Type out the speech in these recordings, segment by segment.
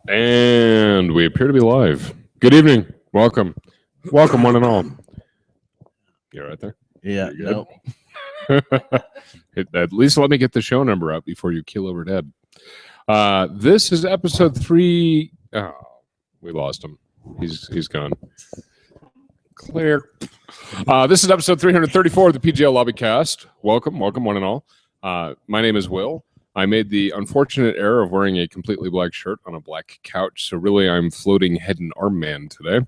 And we appear to be live. Good evening. Welcome. Welcome, one and all. You're right there? Yeah, no. At least let me get the show number up before you keel over dead. This is episode 3. Oh, we lost him. He's gone. Clear. This is episode 334 of the PGL Lobbycast. Welcome, one and all. My name is Will. I made the unfortunate error of wearing a completely black shirt on a black couch, so really I'm floating head and arm man today.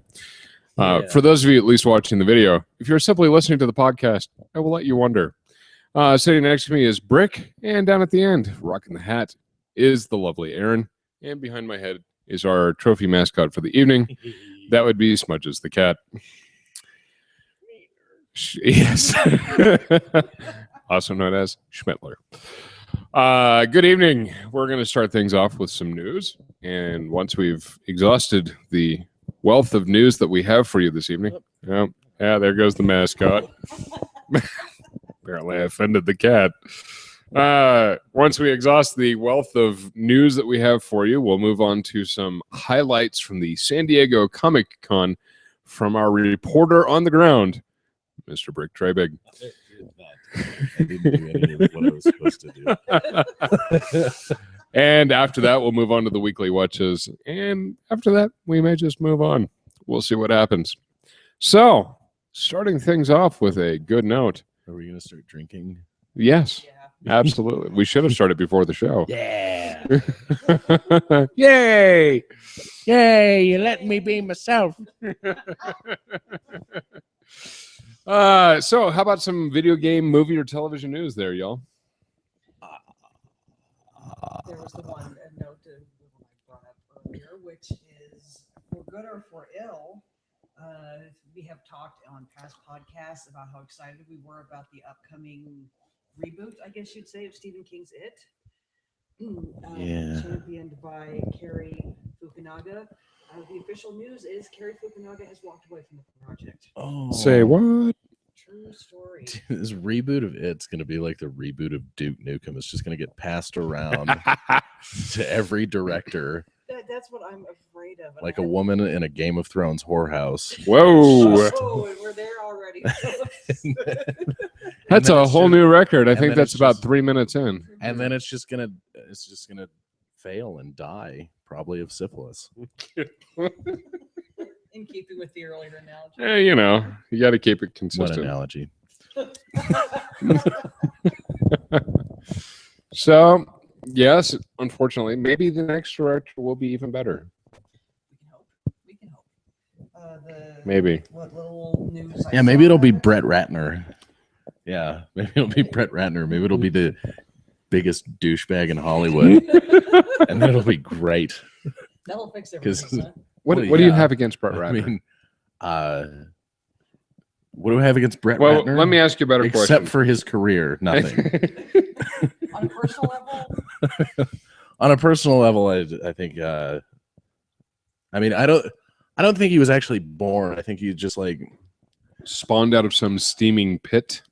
For those of you at least watching the video, if you're simply listening to the podcast, I will let you wonder. Sitting next to me is Brick, and down at the end, rocking the hat, is the lovely Erin, and behind my head is our trophy mascot for the evening. That would be Smudges the cat. Yes. Also known as Schmittler. Good evening. We're going to start things off with some news. And once we've exhausted the wealth of news that we have for you this evening. Yeah, there goes the mascot. Apparently I offended the cat. Once we exhaust the wealth of news that we have for you, we'll move on to some highlights from the San Diego Comic Con from our reporter on the ground, Mr. Brick Trebig. I didn't do any of what I was supposed to do. And after that, we'll move on to the Weekly Whatchas. And after that, we may just move on. We'll see what happens. So, starting things off with a good note. Are we going to start drinking? Yes, absolutely. We should have started before the show. Yeah. Yay! Yay, you let me be myself. So how about some video game, movie, or television news there, y'all? There was the one note that I brought up earlier, which is for good or for ill. We have talked on past podcasts about how excited we were about the upcoming reboot, I guess you'd say, of Stephen King's It. Championed by Cary Fukunaga. The official news is Cary Fukunaga has walked away from the project. Oh, say what? True story. Dude, this reboot of It's going to be like the reboot of Duke Nukem. It's just going to get passed around to every director. That's what I'm afraid of. Like a woman in a Game of Thrones whorehouse. Whoa. Oh, and we're there already. That's a whole new record. I and think then that's it's about just- 3 minutes in. And then it's just gonna fail and die, probably of syphilis. In keeping with the earlier analogy. Yeah, you know, you got to keep it What consistent. analogy? So, yes, unfortunately, maybe the next director will be even better. We can hope. Maybe. What little news? Yeah, maybe it'll be Brett Ratner. Yeah, maybe it'll be Brett Ratner. Maybe it'll be the biggest douchebag in Hollywood, and then it'll be great. That'll fix everything. Huh? What Well, do you yeah. have against Brett I Ratner? mean, what do I have against Brett Well, Ratner? let me ask you a better Except question. for his career, nothing. On a personal level, On a personal level, I think. I mean, I don't think he was actually born. I think he just like Spawned out of some steaming pit.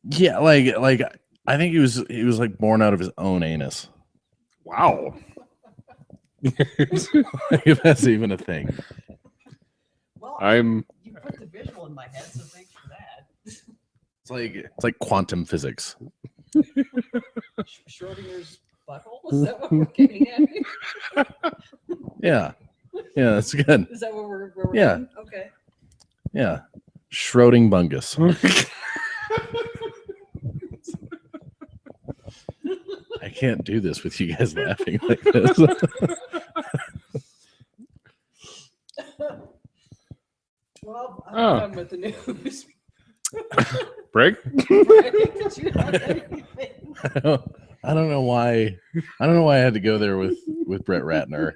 yeah, like I think he was like born out of his own anus. Wow. If that's even a thing. well, I'm you put the visual in my head, so thanks for that. It's like quantum physics. Schrodinger's butthole? Is that what we're getting at here? Yeah, that's good. Is that what we're Yeah. doing? Okay. Yeah, Schrodingbungus. I can't do this with you guys laughing like this. Well, I'm Oh. done with the news. Break. Did you have anything? I don't know why. I don't know why I had to go there with Brett Ratner.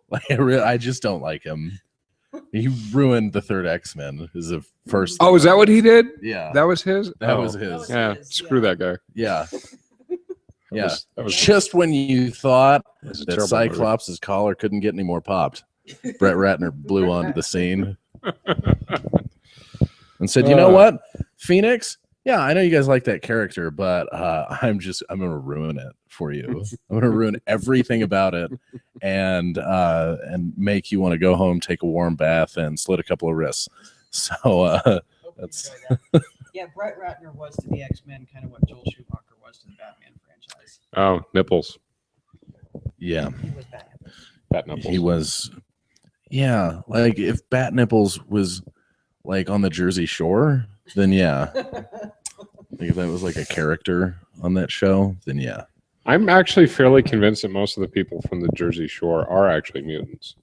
Like I just don't like him. He ruined the third X-Men. Is the first. Oh, is that what he did? Yeah, That was his? that Oh. was That his. was Yeah, his, screw yeah. that guy. Yeah, yeah. That was Just when you thought a that terrible movie. Cyclops' collar couldn't get any more popped, Brett Ratner blew onto the scene and said, "You know what, Phoenix? Yeah, I know you guys like that character, but I'm gonna ruin it for you. I'm gonna ruin everything about it, and make you want to go home, take a warm bath, and slit a couple of wrists. So Hope you that's enjoy that. Yeah, Brett Ratner was to the X-Men kind of what Joel Schumacher was to the Batman franchise. Oh, nipples. yeah, He was Batman. Bat nipples. he was. Yeah, like if Bat Nipples was like on the Jersey Shore, then yeah. Like if that was like a character on that show, then yeah. I'm actually fairly convinced that most of the people from the Jersey Shore are actually mutants.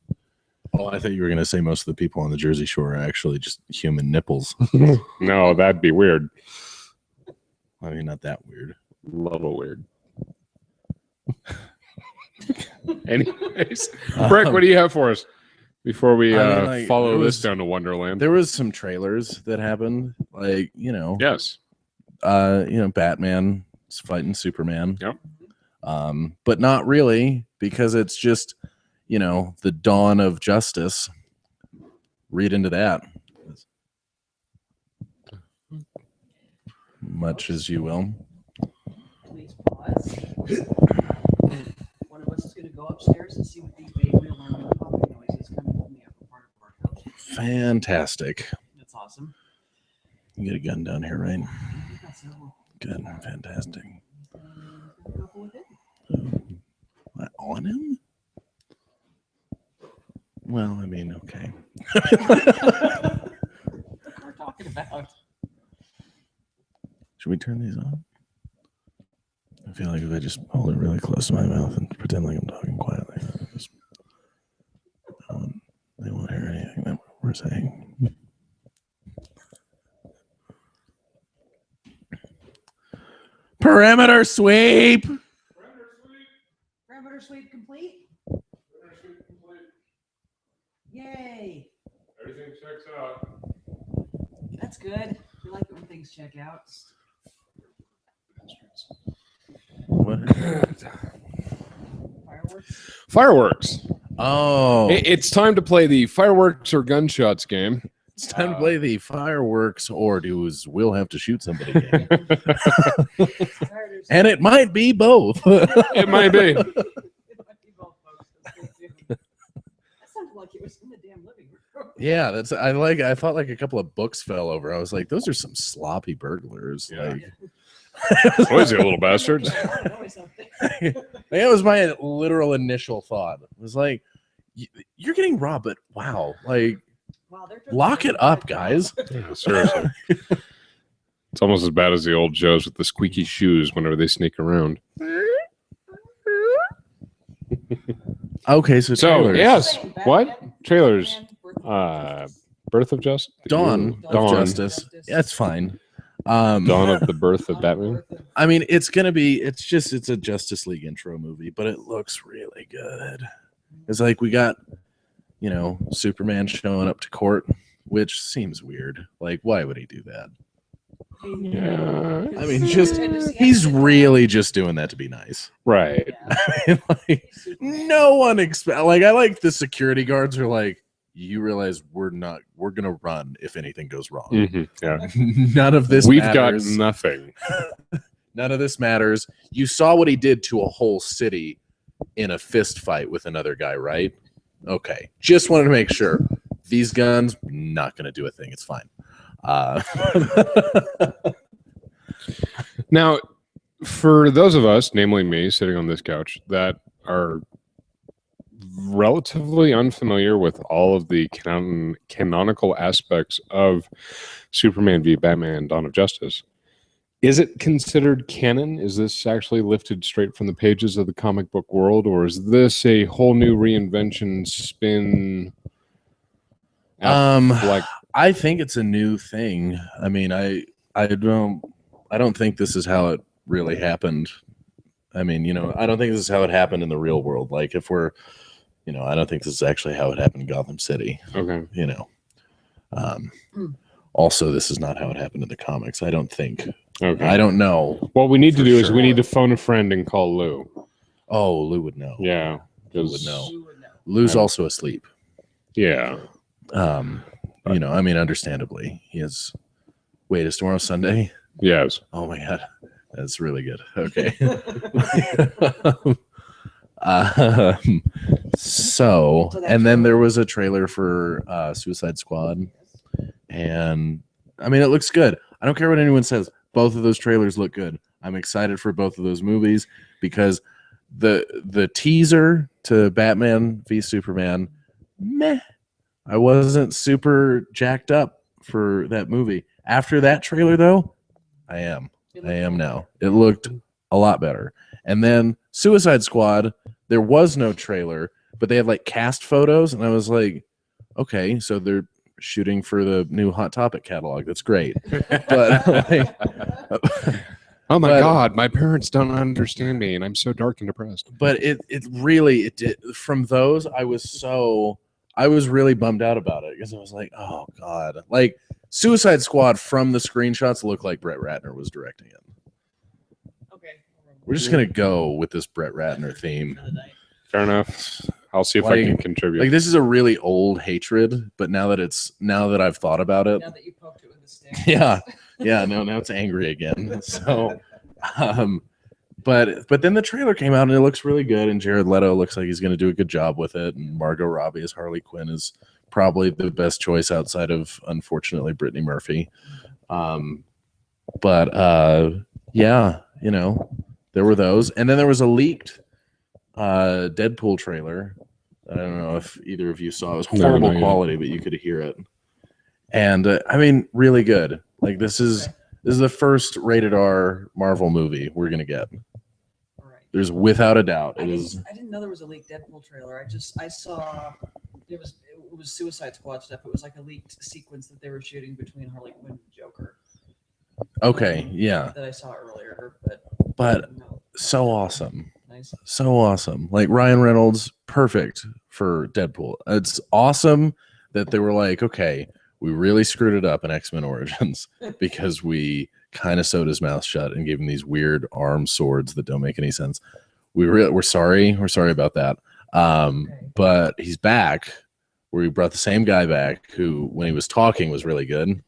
Oh, I thought you were gonna say most of the people on the Jersey Shore are actually just human nipples. No, that'd be weird. I mean, not that weird. Little weird. Anyways, Brick, what do you have for us before we I mean, like, follow there this was- down to Wonderland? There was some trailers that happened, like Yes. Batman is fighting Superman. Yep. But not really, because it's just the dawn of justice. Read into that, much as you will. Please pause. One of us is going to go upstairs and see what these baby alarm popping noises coming from the upper part of our house. Fantastic. That's awesome. You get a gun down here, right? We've got several. Good. Fantastic. A couple with it. What, on him? Well, I mean, okay. What we're talking about. Should we turn these on? I feel like if I just hold it really close to my mouth and pretend like I'm talking quietly, they won't hear anything that we're saying. Perimeter sweep! Perimeter sweep complete. Yay. Everything checks out. That's good. We like it when things check out. What? Fireworks. Fireworks. Oh, It's time to play the fireworks or gunshots game. it's time to play the fireworks, or we'll have to shoot somebody game. And it might be both. It might be. It might be both, folks. Let's stay tuned. That sounded like it was in the damn living room. Yeah, I thought like a couple of books fell over. I was like, those are some sloppy burglars. Yeah. Like, Noisy little bastards. that was my literal initial thought. It was like, you're getting robbed, but wow, like, Wow, they're lock it up, guys. Yeah, seriously. It's almost as bad as the old Joes with the squeaky shoes whenever they sneak around. Okay, so trailers. yes. What? Trailers. Birth of Justice? Dawn of Dawn. Justice. Yeah, it's fine. Dawn of the Birth of Batman. I mean, it's a Justice League intro movie, but it looks really good. It's like we got, Superman showing up to court, which seems weird. Like, why would he do that? Yeah. I mean, he's really just doing that to be nice. Right. Like, no one I like the security guards are like, you realize we're gonna run if anything goes wrong. Mhm, yeah. None of this We've matters. got nothing. None of this matters. You saw what he did to a whole city in a fist fight with another guy, right? Okay. Just wanted to make sure. These guns, not gonna do a thing. It's fine. Now, for those of us, namely me, sitting on this couch, that are relatively unfamiliar with all of the canonical aspects of Superman v. Batman Dawn of Justice, is it considered canon? Is this actually lifted straight from the pages of the comic book world, or is this a whole new reinvention spin? I think it's a new thing. I mean, I don't think this is how it really happened. I mean, I don't think this is how it happened in the real world. Like if we're, I don't think this is actually how it happened in Gotham City. Okay. Also, this is not how it happened in the comics. I don't think. Okay. I don't know. What we need to For do is sure. we need to phone a friend and call Lou. Oh, Lou would know. Yeah. Lou would know. You would know. Lou's also asleep. Yeah. I mean, understandably, he has. Wait, is tomorrow Sunday? Yes. Oh my god, that's really good. Okay. So, and then there was a trailer for Suicide Squad, and I mean, it looks good. I don't care what anyone says. Both of those trailers look good. I'm excited for both of those movies because the teaser to Batman v Superman, meh. I wasn't super jacked up for that movie. After that trailer, though, I am now. It looked a lot better. And then Suicide Squad, there was no trailer, but they had like cast photos, and I was like, okay, so they're shooting for the new Hot Topic catalog. That's great. But like, oh my God, my parents don't understand me, and I'm so dark and depressed. But it really did. From those, I was really bummed out about it because I was like, oh God, like Suicide Squad from the screenshots looked like Brett Ratner was directing it. Okay. We're just gonna go with this Brett Ratner theme. Fair enough. I'll see if I can contribute. Like this is a really old hatred, but now that I've thought about it, Now that you poked it with a stick. yeah, now it's angry again. So, but then the trailer came out and it looks really good, and Jared Leto looks like he's going to do a good job with it, and Margot Robbie as Harley Quinn is probably the best choice outside of, unfortunately, Brittany Murphy. Yeah, there were those, and then there was a leaked Deadpool trailer. I don't know if either of you saw. It was horrible quality, but you could hear it. And I mean, really good. Like this is the first rated R Marvel movie we're gonna get. Right. There's without a doubt. I didn't know there was a leaked Deadpool trailer. I saw it was Suicide Squad stuff. It was like a leaked sequence that they were shooting between Harley Quinn and Joker. Okay, yeah. That I saw earlier, but no, so awesome. Nice. So awesome. Like Ryan Reynolds, perfect for Deadpool. It's awesome that they were like, okay, we really screwed it up in X-Men Origins because we kind of sewed his mouth shut and gave him these weird arm swords that don't make any sense. We're sorry. We're sorry about that. But he's back. We brought the same guy back who, when he was talking, was really good.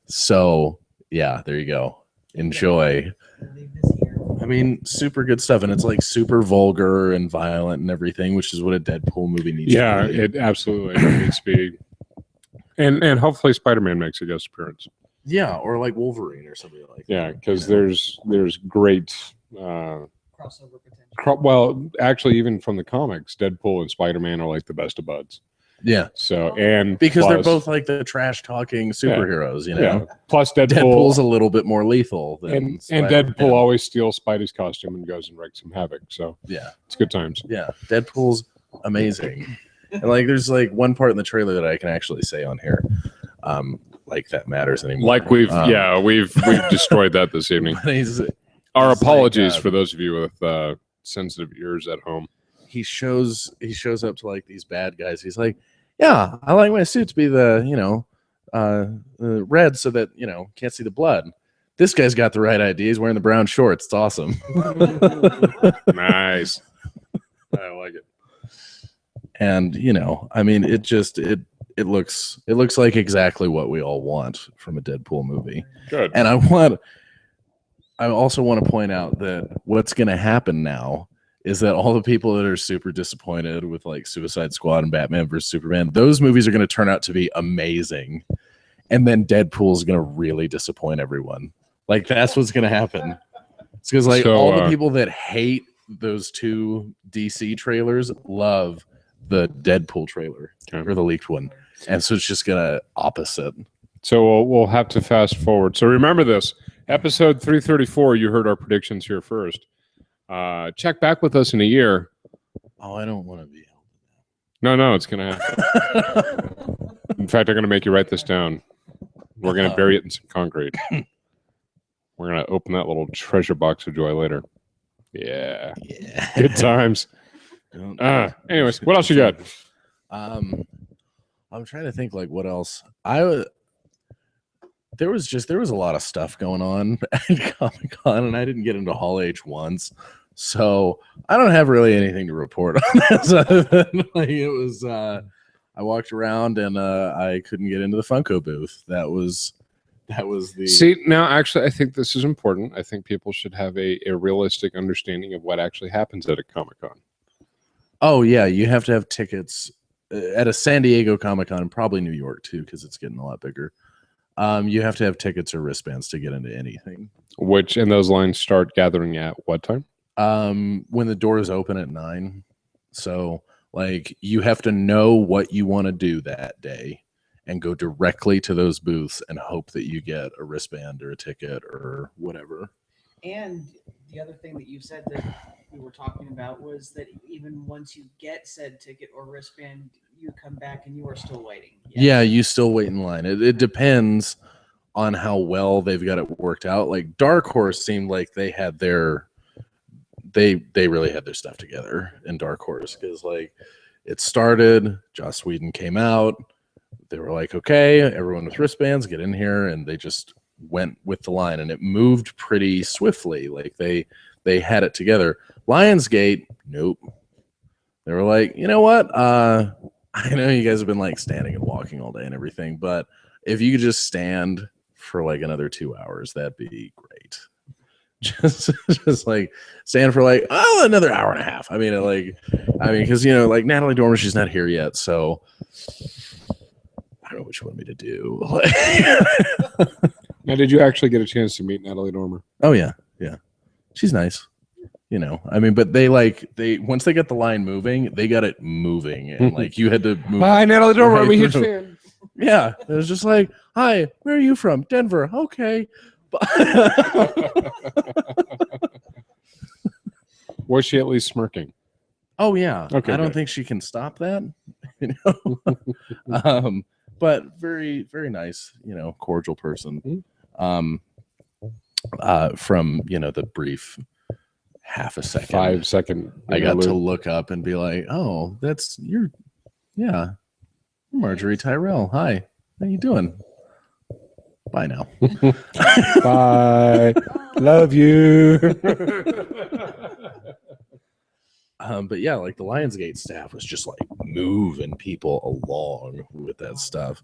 So yeah, there you go. Enjoy. I mean, super good stuff, and it's like super vulgar and violent and everything, which is what a Deadpool movie needs. Yeah, to be. it absolutely needs to be. And hopefully Spider-Man makes a guest appearance. Yeah, or like Wolverine or something like that. Yeah, because there's great crossover potential. Well, actually, even from the comics, Deadpool and Spider-Man are like the best of buds. Yeah. So, and because they're both like the trash talking superheroes, Yeah. Plus, Deadpool's a little bit more lethal than and Deadpool always steals Spidey's costume and goes and wrecks some havoc. So yeah, it's good times. Yeah, Deadpool's amazing. And like, there's like one part in the trailer that I can actually say on here, like that matters anymore. Like we've destroyed that this evening. Our apologies for those of you with sensitive ears at home. He shows up to like these bad guys. He's like, yeah, I like my suit to be the red so that can't see the blood. This guy's got the right idea. He's wearing the brown shorts. It's awesome. Nice. I like it. And I mean, it looks like exactly what we all want from a Deadpool movie. Good. And I also want to point out that what's going to happen now is that all the people that are super disappointed with like Suicide Squad and Batman vs Superman, those movies are going to turn out to be amazing. And then Deadpool's going to really disappoint everyone. Like that's what's going to happen. It's because like all the people that hate those two DC trailers love the Deadpool trailer or the leaked one. And so it's just going to opposite. So we'll have to fast forward. So remember this, episode 334, you heard our predictions here first. Check back with us in a year. Oh, I don't want to be. No, it's going to happen. In fact, I'm going to make you write this down. We're going to bury it in some concrete. We're going to open that little treasure box of joy later. Yeah. Good times. Anyways, what else you got? I'm trying to think like what else. There was a lot of stuff going on at Comic-Con, and I didn't get into Hall H once, so I don't have really anything to report on this other than like it was. I walked around and I couldn't get into the Funko booth. That was that was the See, now actually, I think this is important. I think people should have a realistic understanding of what actually happens at a Comic-Con. Oh yeah, you have to have tickets at a San Diego Comic-Con, and probably New York too, because it's getting a lot bigger. You have to have tickets or wristbands to get into anything. And those lines start gathering at what time? When the doors open at 9. So like you have to know what you want to do that day and go directly to those booths and hope that you get a wristband or a ticket or whatever. And the other thing that you said that we were talking about was that even once you get said ticket or wristband, you come back and you are still waiting. Yeah, you still wait in line. It depends on how well they've got it worked out. Like Dark Horse seemed like they had their they really had their stuff together in Dark Horse, because like it started, Joss Whedon came out, they were like, okay, everyone with wristbands, get in here, and they just went with the line, and it moved pretty swiftly. Like they had it together. Lionsgate, nope. They were like, you know what? I know you guys have been like standing and walking all day and everything, but if you could just stand for like another 2 hours, that'd be great. Just like stand for like another hour and a half. I mean, because like Natalie Dormer, she's not here yet, so I don't know what you want me to do. Now, did you actually get a chance to meet Natalie Dormer? Oh yeah, she's nice. But they once they got the line moving, they got it moving, and like you had to move. Hi, Natalie Dormer. I'm a right huge through. fan. Yeah, it was just like, hi, where are you from? Denver. Okay. Was she at least smirking? Oh yeah. Okay, I don't good. think she can stop that. But very, very nice, cordial person. From the brief half a second, 5 second. I got to look up and be like, oh, you're Marjorie Tyrell. Hi, how you doing? Bye now. Bye. Love you. But yeah, like the Lionsgate staff was just like moving people along with that stuff.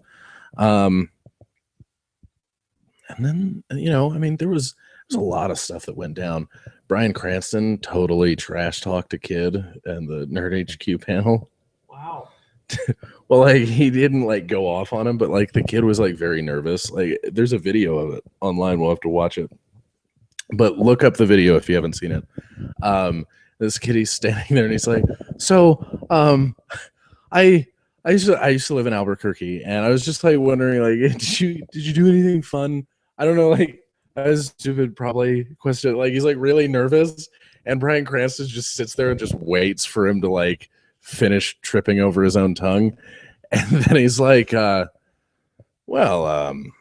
And then, there was a lot of stuff that went down. Bryan Cranston totally trash talked a kid and the Nerd HQ panel. Wow. Well, like he didn't like go off on him, but like the kid was like very nervous. Like there's a video of it online. We'll have to watch it. But look up the video if you haven't seen it. This kid, he's standing there and he's like, so I used to live in Albuquerque, and I was just like wondering, like, did you do anything fun? I don't know, like I was stupid probably question. Like he's like really nervous, and Bryan Cranston just sits there and just waits for him to like finish tripping over his own tongue, and then he's like, I went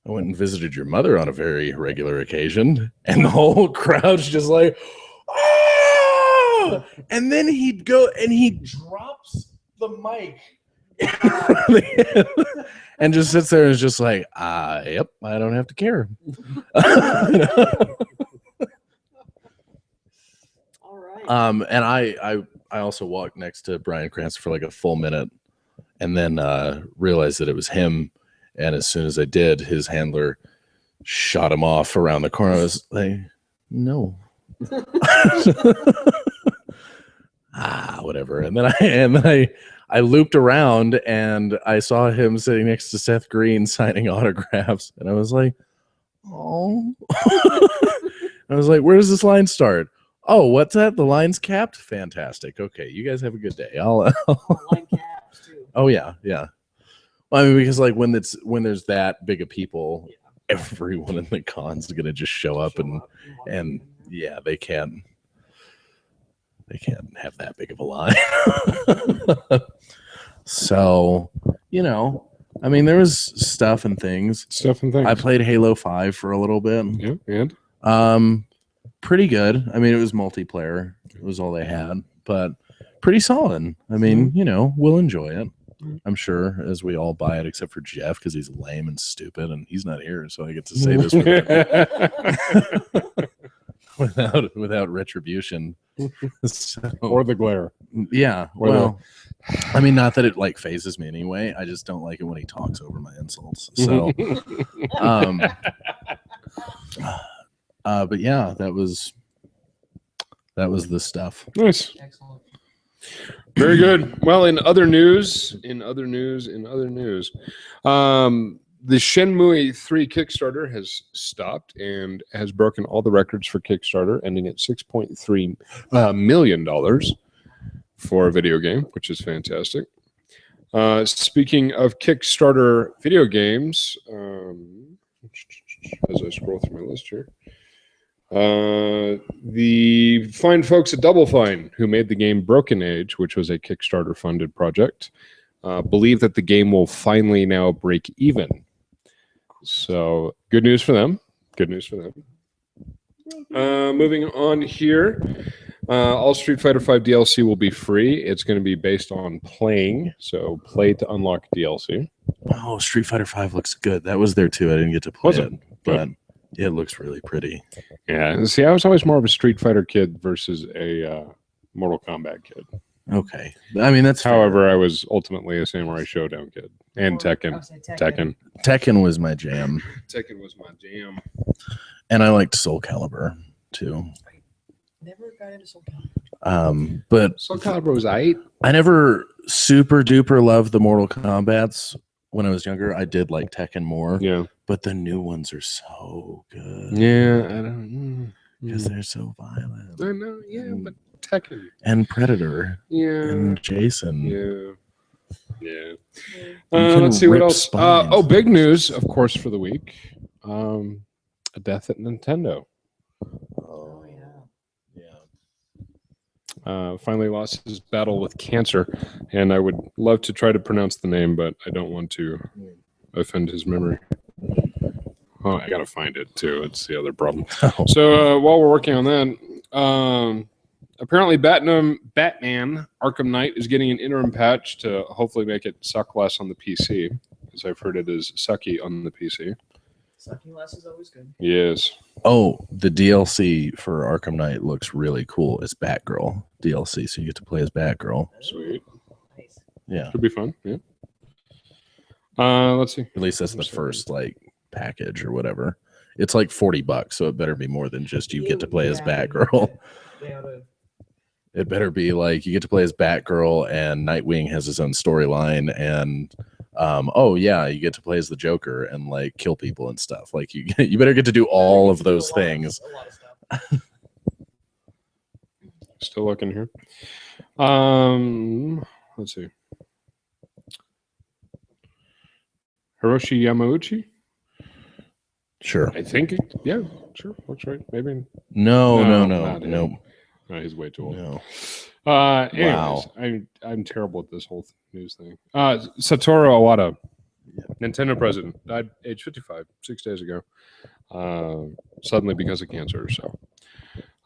and visited your mother on a very regular occasion, and the whole crowd's just like, oh! And then he'd go and he drops the mic and just sits there and is just like, yep, I don't have to care. All right. And I also walked next to Bryan Cranston for like a full minute, and then realized that it was him. And as soon as I did, his handler shot him off around the corner. I was like, no. Whatever. And then I looped around and I saw him sitting next to Seth Green signing autographs, and I was like, oh. I was like, where does this line start? Oh, what's that? The line's capped? Fantastic. Okay, you guys have a good day. Line caps too. Oh yeah. Well, I mean, because like when there's that big of people, everyone in the con's gonna just show up and yeah, they can't have that big of a line. So, I mean, there was stuff and things. I played Halo 5 for a little bit. Yeah, and pretty good. I mean, it was multiplayer. It was all they had, but pretty solid. I mean, we'll enjoy it. I'm sure, as we all buy it, except for Jeff, because he's lame and stupid, and he's not here, so I get to say this without retribution. So, or the glare. Yeah. Whether- Well, I mean, not that it like phases me anyway. I just don't like it when he talks over my insults. So, but yeah, that was the stuff. Nice. Excellent. Very good. Well, in other news, the Shenmue 3 Kickstarter has stopped and has broken all the records for Kickstarter, ending at $6.3 million for a video game, which is fantastic. Speaking of Kickstarter video games, as I scroll through my list here, the fine folks at Double Fine, who made the game Broken Age, which was a Kickstarter-funded project, believe that the game will finally now break even. So, good news for them. Moving on here, all Street Fighter V DLC will be free. It's going to be based on playing, so play to unlock DLC. Oh, Street Fighter V looks good. That was there too. I didn't get to play it, but it looks really pretty. Yeah, see, I was always more of a Street Fighter kid versus a Mortal Kombat kid. Okay, I mean that's. However, I was ultimately a Samurai Showdown kid and I Tekken. would say Tekken. Tekken was my jam, Tekken was my jam. and I liked Soul Calibur too. Never got into Soul Calibur. But Soul Calibur was I never super duper loved the Mortal Kombats when I was younger. I did like Tekken more. Yeah. But the new ones are so good. Yeah, I don't. Because they're so violent. I know. Yeah, but Tekken. And Predator. Yeah. And Jason. Yeah. Yeah. can Let's see what rip else. spines. Big news, of course, for the week. A death at Nintendo. Oh, yeah. Yeah. Finally lost his battle with cancer, and I would love to try to pronounce the name, but I don't want to offend his memory. Oh, I gotta find it too. It's the other problem. Oh. So while we're working on that, apparently Batman Arkham Knight is getting an interim patch to hopefully make it suck less on the PC, as I've heard it is sucky on the PC. Sucking less is always good. Yes. Oh, the DLC for Arkham Knight looks really cool. It's Batgirl DLC, so you get to play as Batgirl. Sweet. Nice. Yeah. Could be fun. Yeah. Let's see. At least that's the first package or whatever. It's like $40, so it better be more than just you get to play as Batgirl. It better be like you get to play as Batgirl and Nightwing has his own storyline and you get to play as the Joker and like kill people and stuff. Like you better get to do all of those things. A lot of stuff. Still looking here. Let's see. Hiroshi Yamauchi? Sure. I think yeah, sure. Looks right. Maybe. No. not him. No. He's way too old. No. Anyways, Wow. I'm terrible at this whole news thing. Satoru Iwata, Nintendo president, died age 55, 6 days ago. Suddenly because of cancer. So,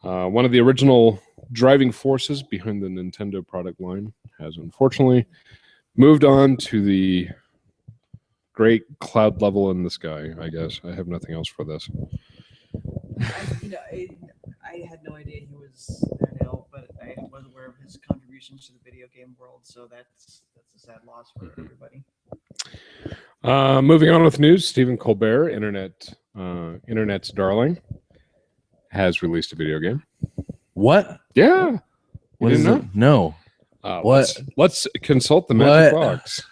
one of the original driving forces behind the Nintendo product line has unfortunately moved on to the great cloud level in the sky. I guess I have nothing else for this. I had no idea he was that ill, but I was aware of his contributions to the video game world, so that's a sad loss for everybody. Moving on with news, Stephen Colbert, internet's darling, has released a video game. What? Yeah. What You is didn't it? No. What? Let's consult the magic What? box.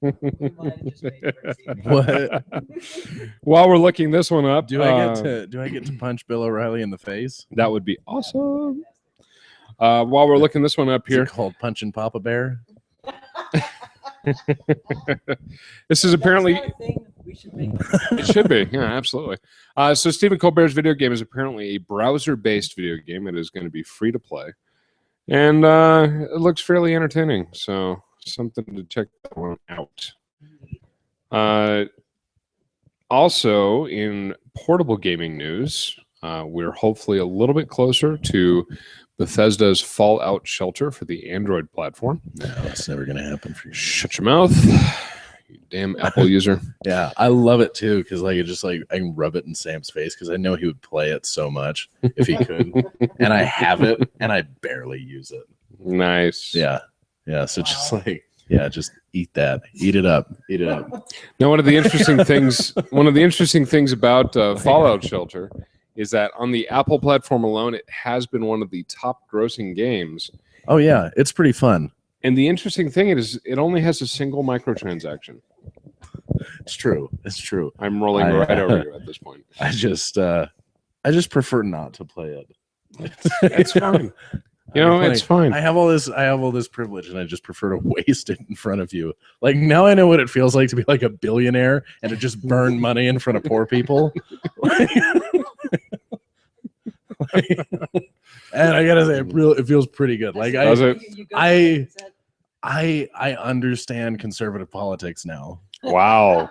We might have just made it crazy. What? While we're looking this one up, Do I get to punch Bill O'Reilly in the face? that would be awesome. While we're looking this one up Is it here, called Punching Papa Bear? this is apparently That's not a thing we should make. it should be. Yeah, absolutely. So Stephen Colbert's video game is apparently a browser-based video game. It is going to be free to play, and it looks fairly entertaining. So something to check that one out. Also, in portable gaming news, we're hopefully a little bit closer to Bethesda's Fallout Shelter for the Android platform. No, it's never going to happen for you. Shut your mouth, you damn Apple user. Yeah, I love it too because I can rub it in Sam's face because I know he would play it so much if he could, and I have it and I barely use it. Nice. Yeah. So just like, just eat that. Eat it up. Now, one of the interesting things about Fallout Shelter is that on the Apple platform alone, it has been one of the top grossing games. Oh yeah, it's pretty fun. And the interesting thing is, it only has a single microtransaction. It's true. I'm rolling right over you at this point. I just prefer not to play it. It's fine. It's fine. I have all this privilege, and I just prefer to waste it in front of you. Like, now I know what it feels like to be like a billionaire and to just burn money in front of poor people. And I gotta say, it feels pretty good. Like, I understand conservative politics now. Wow.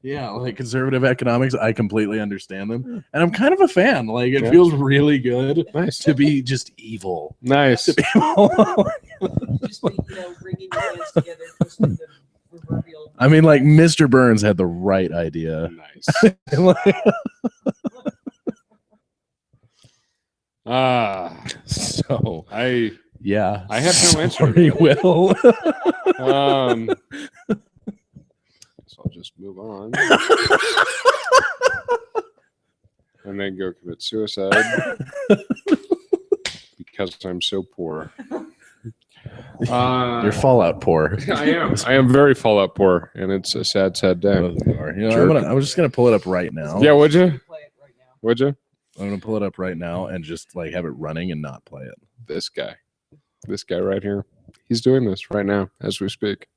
Like conservative economics, I completely understand them, and I'm kind of a fan. Like, it feels really good to be just evil. Nice. Just be, bringing your hands together, twisting the proverbial. I mean, like, Mr. Burns had the right idea. Nice. So I have no answer. Sorry, Will. So I'll just move on. And then go commit suicide because I'm so poor. You're Fallout poor. I am very Fallout poor, and it's a sad day. I'm just gonna pull it up right now. Yeah, would you? Play it right now. Would you? I'm gonna pull it up right now and just like have it running and not play it. This guy right here. He's doing this right now as we speak.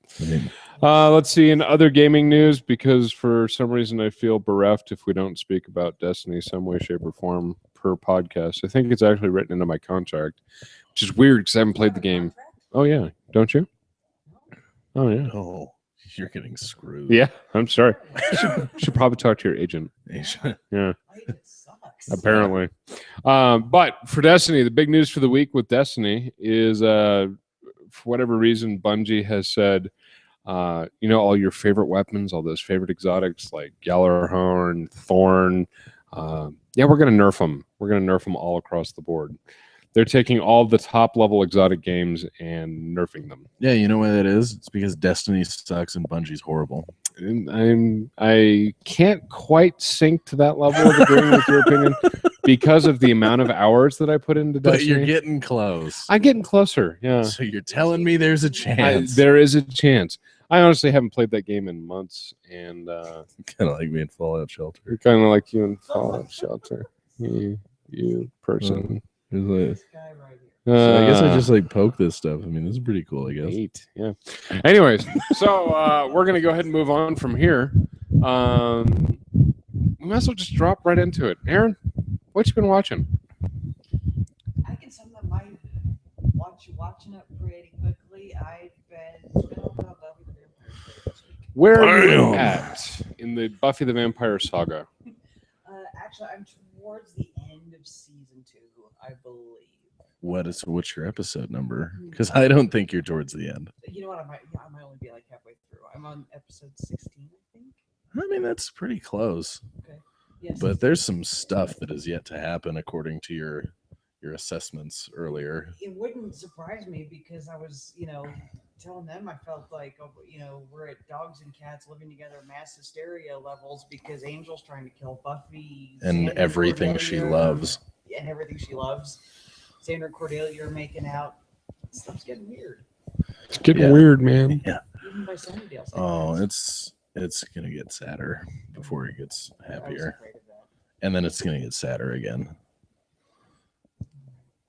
Let's see, in other gaming news, because for some reason I feel bereft if we don't speak about Destiny some way, shape, or form per podcast. I think it's actually written into my contract, which is weird because I haven't played the game. Oh, yeah. Don't you? Oh, yeah. Oh, you're getting screwed. Yeah, I'm sorry. Should probably talk to your agent. Yeah. Apparently. But for Destiny, the big news for the week with Destiny is for whatever reason, Bungie has said, all your favorite weapons, all those favorite exotics like Gjallarhorn, Thorn, we're going to nerf them. We're going to nerf them all across the board. They're taking all the top level exotic games and nerfing them. Yeah, you know why that is? It's because Destiny sucks and Bungie's horrible. I can't quite sink to that level of agreeing with your opinion because of the amount of hours that I put into Destiny. But you're getting close. I'm getting closer, yeah. So you're telling me there's a chance. There is a chance. I honestly haven't played that game in months, and kind of like me in Fallout Shelter. Kind of like you in Fallout Shelter. You person. This guy right here. So I guess I just like poke this stuff. I mean, this is pretty cool, I guess. Neat. Yeah. Anyways, so we're gonna go ahead and move on from here. We might as well just drop right into it. Erin, what you been watching? I can sum up my watching up pretty quickly. I've been about Buffy the Vampire Slayer this week. Where are you at in the Buffy the Vampire saga? Actually, I'm towards the end of season 2, I believe. What's your episode number? Because I don't think you're towards the end. You know what? I might only be like halfway through. I'm on episode 16, I think. I mean, that's pretty close. Okay. Yes. But there's some stuff that is yet to happen according to your assessments earlier. It wouldn't surprise me because I was, telling them I felt like, we're at dogs and cats living together, mass hysteria levels because Angel's trying to kill Buffy and everything she loves. And everything she loves. Sandra and Cordelia are making out. Stuff's getting weird. It's getting weird, man. Yeah. Even by Sunnydale. Oh, it's gonna get sadder before it gets happier, I was afraid of that. and then it's gonna get sadder again.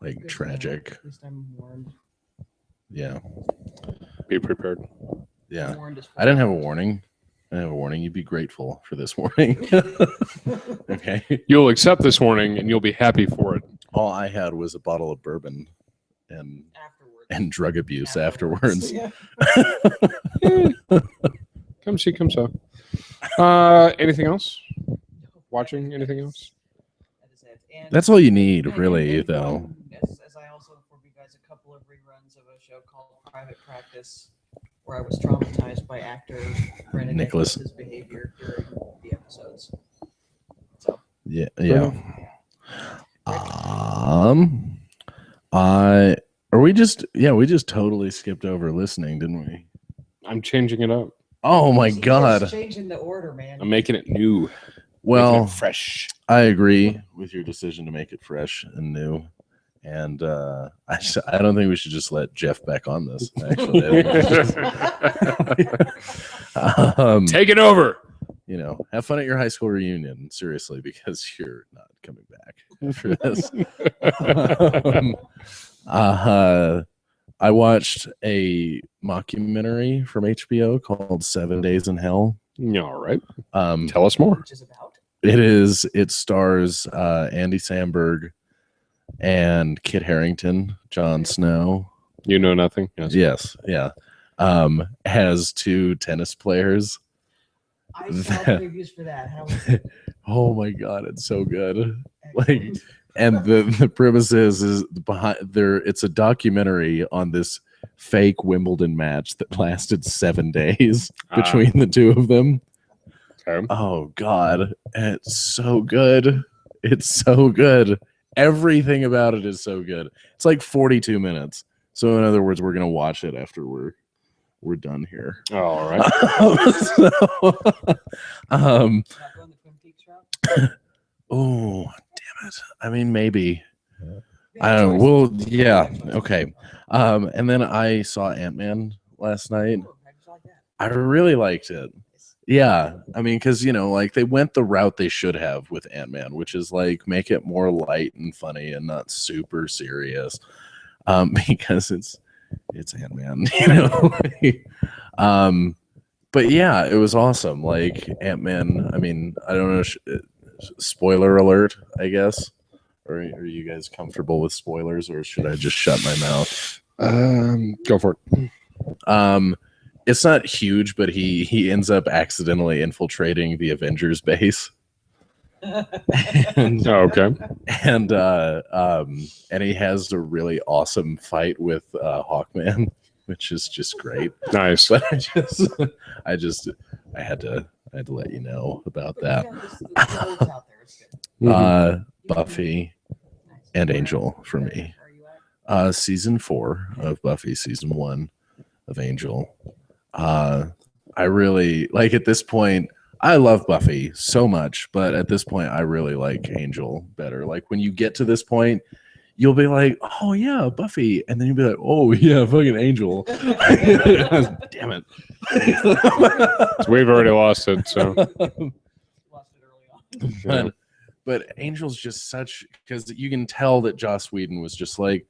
Like Good tragic. At least I'm warned. Yeah. Be prepared. Yeah. I'm warned as I didn't have a warning. You'd be grateful for this warning. Okay. You'll accept this warning and you'll be happy for it. All I had was a bottle of bourbon and afterwards. drug abuse afterwards. Yeah. Come see, come so. Anything else? Watching anything else? That is it. And That's all you need, and- really, and though. one, as I also informed you guys a couple of reruns of a show called Private Practice, where I was traumatized by actor Brendan Nicholas. Nicholas's behavior during the episodes. So Yeah. Are we just totally skipped over listening, didn't we? I'm changing it up. Oh my He's God. changing the order, man. I'm making it new. Making Well, it fresh. I agree with your decision to make it fresh and new. And I don't think we should just let Jeff back on this, actually. Take it over. You know, have fun at your high school reunion, seriously, because you're not coming back after this. I watched a mockumentary from HBO called 7 Days in Hell. All right. Tell us more. Which is about. It stars Andy Samberg and Kit Harington, Jon Snow. You know nothing? Yes, yeah. Has 2 tennis players. I saw the reviews for that. How was it? Oh my God, it's so good. Like, Excellent. and the premise is behind there. It's a documentary on this fake Wimbledon match that lasted 7 days between the 2 of them. Okay. Oh God, it's so good. It's so good. Everything about it is so good. It's like 42 minutes. So in other words, we're gonna watch it after we're done here. All right. Not going the Twin Peaks route? Oh, damn it. I mean, maybe. Yeah, I don't know. choice. Well, yeah. Okay. And then I saw Ant-Man last night. Ooh, how did you like that? I really liked it. Yeah. I mean, because, you know, like they went the route they should have with Ant-Man, which is like make it more light and funny and not super serious. Because it's Ant-Man, you know. But yeah, it was awesome. Like Ant-Man, I mean, I don't know, spoiler alert, I guess. Or are you guys comfortable with spoilers, or should I just shut my mouth? Go for it. It's not huge, but he ends up accidentally infiltrating the Avengers base. And, Oh, okay. and he has a really awesome fight with Hawkman, which is just great. Nice. But I had to let you know about that. Yeah, the words out there. It's good. Buffy and Angel for me. Where are you at? Season 4 of Buffy, season 1 of Angel. I really like at this point. I love Buffy so much, but at this point, I really like Angel better. Like when you get to this point, you'll be like, "Oh yeah, Buffy," and then you'll be like, "Oh yeah, fucking Angel." Damn it! We've already lost it. So Lost it early on. but Angel's just such, because you can tell that Joss Whedon was just like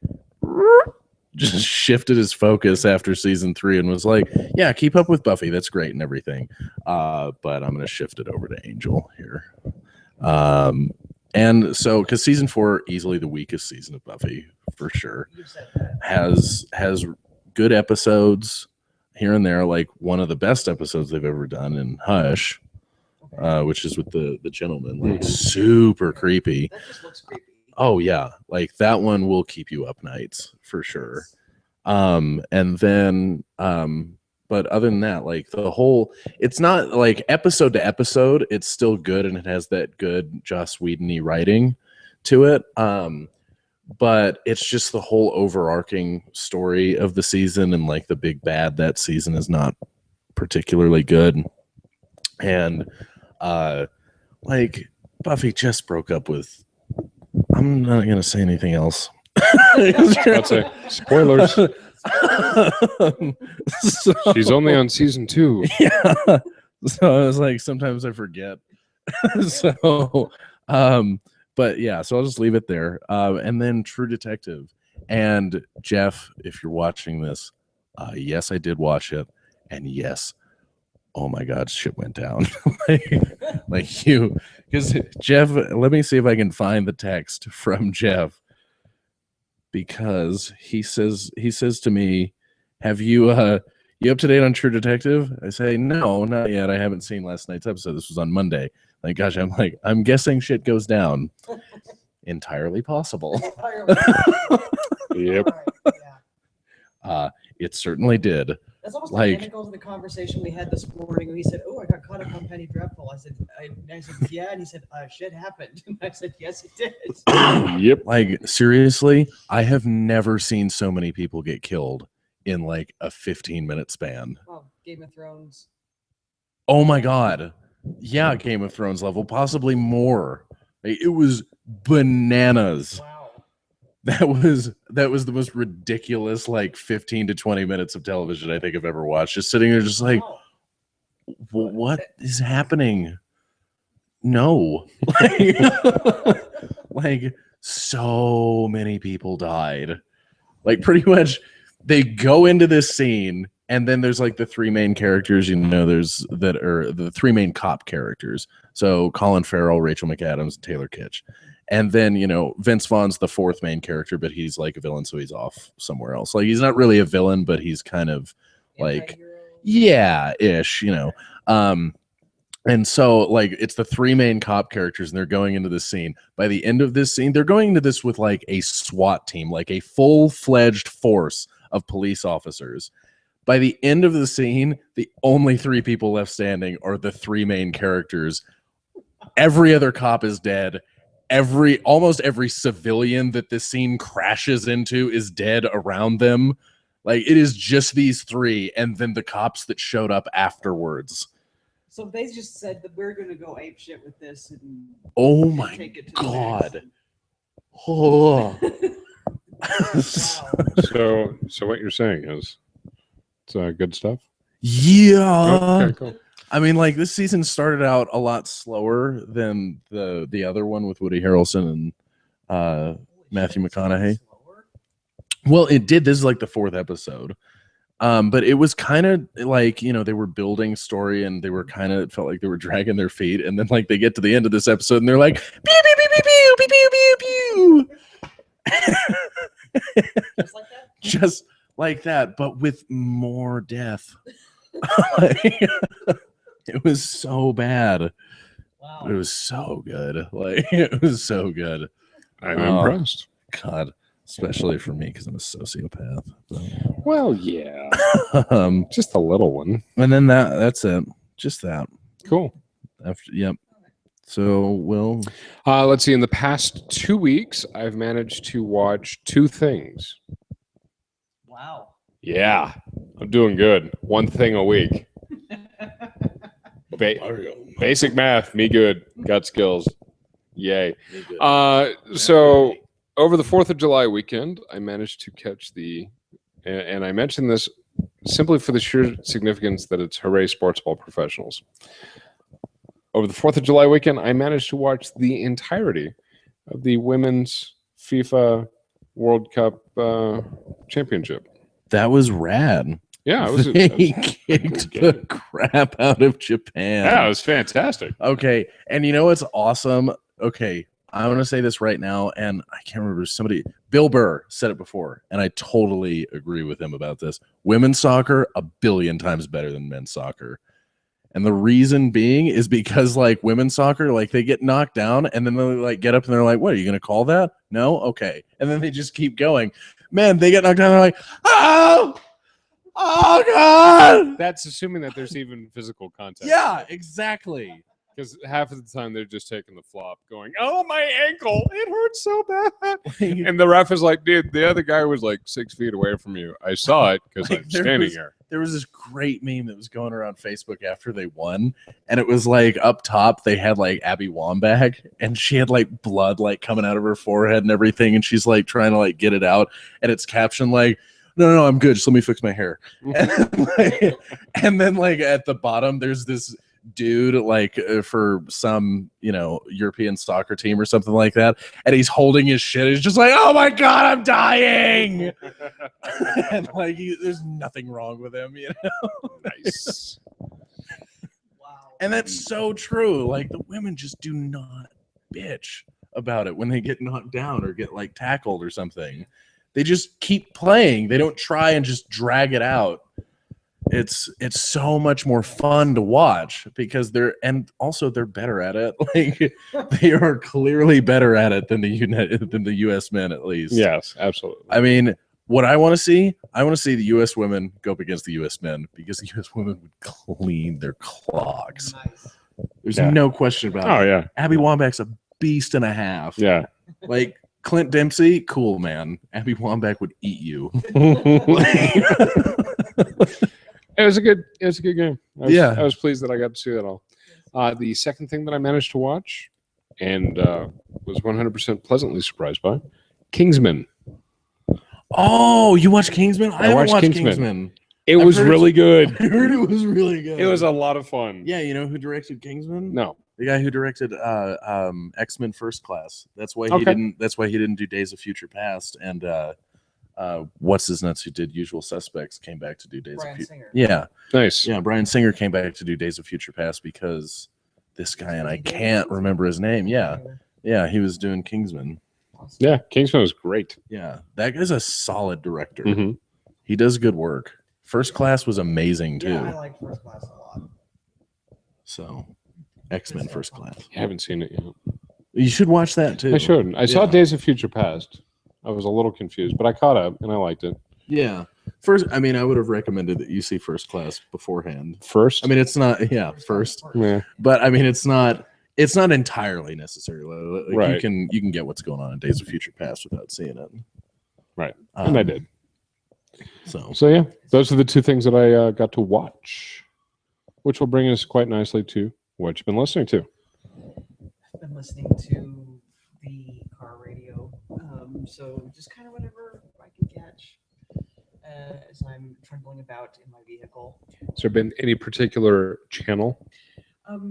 just shifted his focus after season 3 and was like, yeah, keep up with Buffy, that's great and everything, but I'm gonna shift it over to Angel here. And so because season 4 easily the weakest season of Buffy for sure, You said that. has good episodes here and there, like one of the best episodes they've ever done in Hush, Okay. which is with the gentleman, like Mhm. super creepy. That just looks creepy. Oh yeah, like that one will keep you up nights for sure. And then but other than that, like the whole, it's not like episode to episode, it's still good and it has that good Joss Whedon-y writing to it. But it's just the whole overarching story of the season, and like the big bad that season is not particularly good. And like Buffy just broke up with, I'm not gonna say anything else. I'd say spoilers. So, She's only on season 2. yeah. So I was like, sometimes I forget. So but yeah, so I'll just leave it there. And then True Detective. And Jeff, if you're watching this, yes, I did watch it. And yes, oh my God, shit went down. like you, because Jeff, let me see if I can find the text from Jeff, because he says to me, have you you up to date on True Detective? I say, no, not yet. I haven't seen last night's episode. This was on Monday. Like, gosh, I'm guessing shit goes down. Entirely possible. Yep. All right, yeah. It certainly did. That's almost Like- identical to the conversation we had this morning when he said, "Oh, I got caught up on Penny Dreadful." I said, "Yeah," and he said, "Shit happened." And I said, "Yes, it did." Yep. Like, seriously, I have never seen so many people get killed in like a 15-minute span. Well, Game of Thrones. Oh my god. Yeah, Game of Thrones level, possibly more. Like, it was bananas. Wow. That was the most ridiculous like 15 to 20 minutes of television I think I've ever watched. Just sitting there just like, Wow. what is happening? No. Like so many people died. Like pretty much they go into this scene and then there's like the three main characters, there's that are the three main cop characters. So Colin Farrell, Rachel McAdams, and Taylor Kitsch. And then, Vince Vaughn's the fourth main character, but he's like a villain, so he's off somewhere else. Like he's not really a villain, but he's kind of like, Anti-hero. yeah-ish, and so like it's the three main cop characters and they're going into this scene. By the end of this scene, they're going into this with like a SWAT team, like a full-fledged force of police officers. By the end of the scene, the only three people left standing are the three main characters. Every other cop is dead. Almost every civilian that this scene crashes into is dead around them. Like it is just these three and then the cops that showed up afterwards. So they just said that we're going to go ape shit with this and Oh my take it to god. Oh. Wow. So what you're saying is it's good stuff. Yeah. Okay, cool. I mean, like this season started out a lot slower than the other one with Woody Harrelson and Matthew McConaughey. Well, it did. This is like the fourth episode. But it was kind of like, they were building story and they were it felt like they were dragging their feet. And then like they get to the end of this episode and they're like, pew, pew, pew, pew, pew, pew, pew, pew. Just like that? Just like that, but with more death. It was so bad. Wow. But it was so good. Like it was so good. I'm Oh. impressed. God, especially for me because I'm a sociopath. Well, yeah, And just a little one. then that's it. Just that. Cool. Yep. So Will, Let's see. In the past 2 weeks, I've managed to watch 2 things. Wow. Yeah, I'm doing good. 1 thing a week. Basic math, me good. Got skills. Yay. So over the 4th of July weekend, I managed to catch and I mentioned this simply for the sheer significance that it's Hooray Sports Ball Professionals. Over the 4th of July weekend, I managed to watch the entirety of the Women's FIFA World Cup Championship. that was rad. Yeah, it was They good kicked the crap out of Japan. yeah, it was fantastic. Okay, and you know what's awesome? Okay, I want to say this right now, and I can't remember Bill Burr said it before, and I totally agree with him about this. Women's soccer, 1,000,000,000 times better than men's soccer. And the reason being is because like women's soccer, like they get knocked down and then they like get up and they're like, what, are you going to call that? No? Okay. And then they just keep going. Man, they get knocked down. They're like, oh God. That's assuming that there's even physical contact. Yeah, exactly. Because half of the time they're just taking the flop, going, "Oh, my ankle! It hurts so bad." And the ref is like, "Dude, the other guy was like 6 feet away from you. I saw it because Like, I'm standing here." There was this great meme that was going around Facebook after they won, and it was like up top they had like Abby Wambach, and she had like blood like coming out of her forehead and everything, and she's like trying to like get it out, and it's captioned like, "No, I'm good. Just let me fix my hair." And then like at the bottom there's this dude like for some European soccer team or something like that, and he's holding his shit. He's just like, "Oh my God, I'm dying!" And like there's nothing wrong with him, Nice. Wow. And that's so true. Like the women just do not bitch about it when they get knocked down or get like tackled or something. They just keep playing. They don't try and just drag it out. It's so much more fun to watch because they're better at it. Like they are clearly better at it than the U.S. men, at least. Yes, absolutely. I mean, What I want to see the U.S. women go up against the U.S. men because the U.S. women would clean their clogs. Nice. There's Yeah. no question about Oh it. yeah. Abby Wambach's a beast and a half. Yeah. Like Clint Dempsey, cool man. Abby Wambach would eat you. It was a good game. Yeah. I was pleased that I got to see that all. The second thing that I managed to watch and was 100% pleasantly surprised by, Kingsman. Oh, you watched Kingsman? I haven't watched watched Kingsman. Kingsman. It I've was heard really good. I heard it was really good. It was a lot of fun. Yeah, you know who directed Kingsman? No. The guy who directed X-Men First Class. That's why he Okay. didn't. That's why he didn't do Days of Future Past. And what's his nuts who did Usual Suspects came back to do Days Bryan of Future. Singer. Yeah, Nice. yeah. Bryan Singer came back to do Days of Future Past because this guy and I can't remember his name. Yeah, yeah. He was doing Kingsman. Awesome. Yeah, Kingsman was great. Yeah, that guy's a solid director. Mhm. He does good work. First Class was amazing too. Yeah, I like First Class a lot. So, X-Men First Class. I haven't seen it yet. You should watch that too. I should. I saw Yeah. Days of Future Past. I was a little confused, but I caught up and I liked it. Yeah. First, I mean, I would have recommended that you see First Class beforehand. First, I mean, it's not, yeah, first, yeah. but I mean, it's not entirely necessary. Like, Right. You can get what's going on in Days of Future Past without seeing it. Right. And I did. So, So yeah, those are the two things that I got to watch, which will bring us quite nicely to what you've been listening to. I've been listening to the car radio, so just kind of whatever I can catch as I'm trundling about in my vehicle. Has there been any particular channel?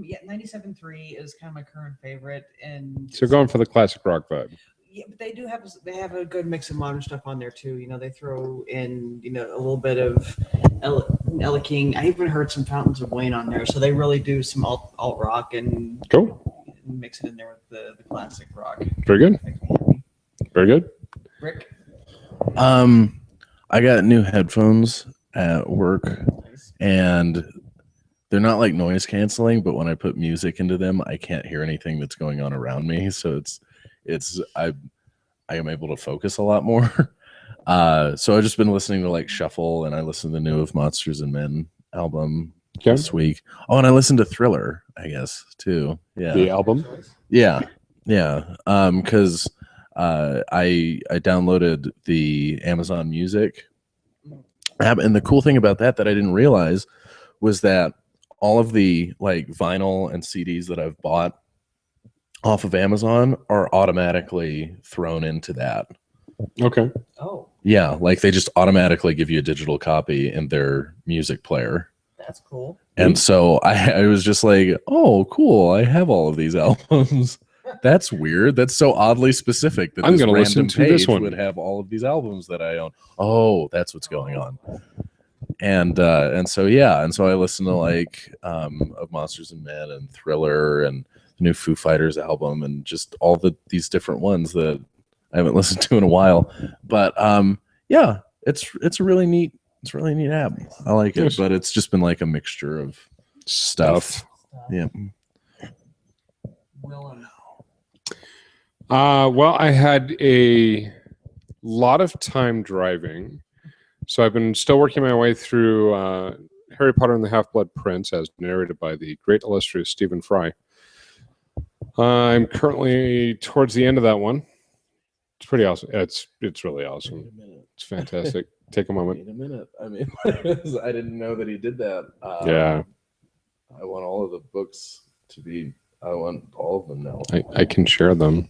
Yeah, 97.3 is kind of my current favorite, and So going for the classic rock vibe. yeah, but they have a good mix of modern stuff on there too. You know, they throw in a little bit of Ella King. I even heard some Fountains of Wayne on there, so they really do some alt rock and Cool. mix it in there with the classic rock. Very good. Makes me happy. Very good. Rick, I got new headphones at work, nice. and they're not like noise canceling, but when I put music into them, I can't hear anything that's going on around me. So I am able to focus a lot more. So I've just been listening to like Shuffle, and I listened to the new of Monsters and Men album Okay. this week. Oh, and I listened to Thriller, I guess, too. Yeah. The album. Yeah. Because I downloaded the Amazon Music app, and the cool thing about that I didn't realize was that all of the like vinyl and CDs that I've bought off of Amazon are automatically thrown into that. Okay. Oh, Yeah, like they just automatically give you a digital copy in their music player. that's cool. And so I was just like, oh, cool. I have all of these albums. That's weird. That's so oddly specific that I'm this gonna random listen to this page one. would have all of these albums that I own. Oh, that's what's going on. And so yeah, and so I listened to like of Monsters and Men and Thriller and the new Foo Fighters album and just all these different ones that I haven't listened to in a while. But yeah, it's a really neat app. I like it, Yes. but it's just been like a mixture of stuff. Yeah. Will and Well, I had a lot of time driving, so I've been still working my way through Harry Potter and the Half-Blood Prince, as narrated by the great illustrious Stephen Fry. I'm currently towards the end of that one. It's pretty awesome. It's really awesome. Wait a minute. It's fantastic. Take a moment. Wait a minute. I mean, I didn't know that he did that. Yeah, I want all of the books to be. I want all of them now. I can share them.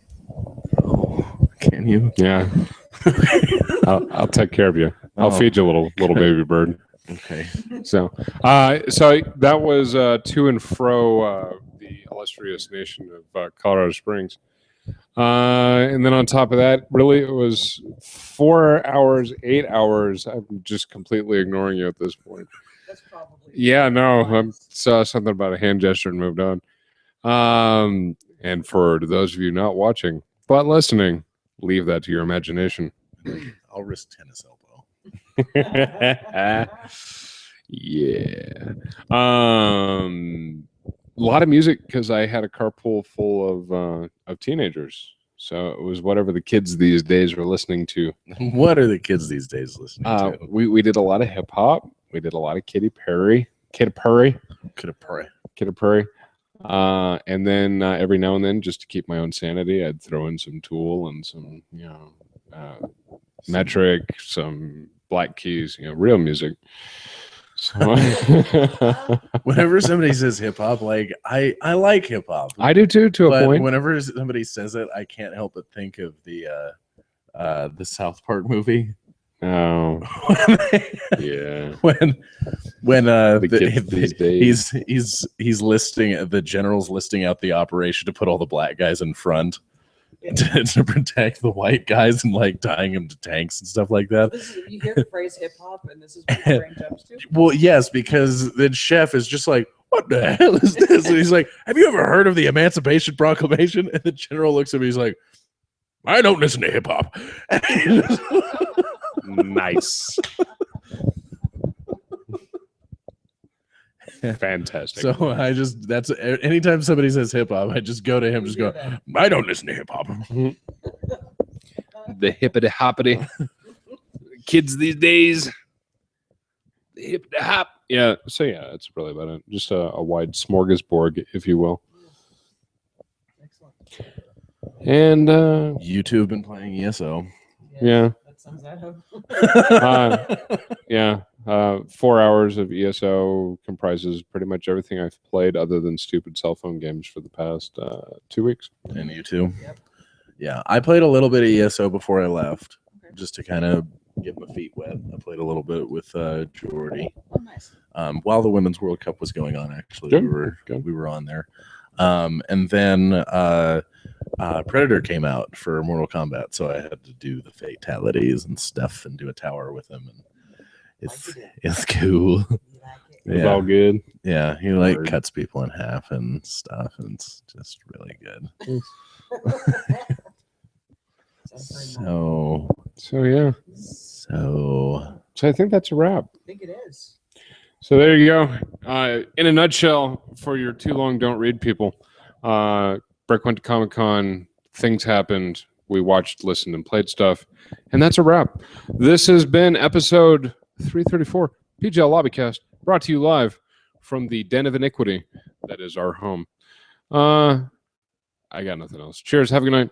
Oh, can you? Yeah, I'll take care of you. I'll Oh. feed you, little baby bird. Okay. So that was to and fro the illustrious nation of Colorado Springs, and then on top of that, really it was 4 hours, 8 hours. I'm just completely ignoring you at this point. that's probably Yeah, no, I saw something about a hand gesture and moved on. And for those of you not watching but listening, leave that to your imagination. I'll risk tennis elbow. Yeah. A lot of music because I had a carpool full of teenagers. So it was whatever the kids these days were listening to. What are the kids these days listening to? We did a lot of hip hop. We did a lot of Katy Perry. Could have pray. And then every now and then, just to keep my own sanity, I'd throw in some Tool and some, Metric, some Black Keys, real music. So Whenever somebody says hip hop, like I like hip hop. I do too, to a But point. whenever somebody says it, I can't help but think of the South Park movie. Oh, yeah. when kids these days. he's listing, the general's listing out the operation to put all the black guys in front to protect the white guys and like tying them to tanks and stuff like that. You hear the phrase hip hop, and this is what your brain jumps to. Well, yes, because the chef is just like, what the hell is this? And he's like, have you ever heard of the Emancipation Proclamation? And the general looks at me, he's like, I don't listen to hip hop. Nice. Fantastic. So that's anytime somebody says hip hop, I just go to him, just go, I don't listen to hip hop. The hippity hoppity kids these days. The hippity hop. Yeah. So yeah, that's really about it. Just a wide smorgasbord, if you will. Excellent. And YouTube been playing ESO. Yeah. That sounds at home. Yeah. 4 hours of ESO comprises pretty much everything I've played other than stupid cell phone games for the past 2 weeks. And you too? Yep. Yeah. I played a little bit of ESO before I left, Okay. just to kind of get my feet wet. I played a little bit with Jordy. Oh, nice. While the Women's World Cup was going on, actually. Good. We were on there. And then Predator came out for Mortal Kombat, so I had to do the fatalities and stuff and do a tower with him, and it's cool. You like it? It's all good. Yeah, he like cuts people in half and stuff, and it's just really good. So yeah. So I think that's a wrap. I think it is. So there you go. In a nutshell, for your too long don't read people, Brick went to Comic-Con, things happened, we watched, listened, and played stuff, and that's a wrap. This has been episode 334, PGL Lobbycast, brought to you live from the Den of Iniquity that is our home. I got nothing else. Cheers, have a good night.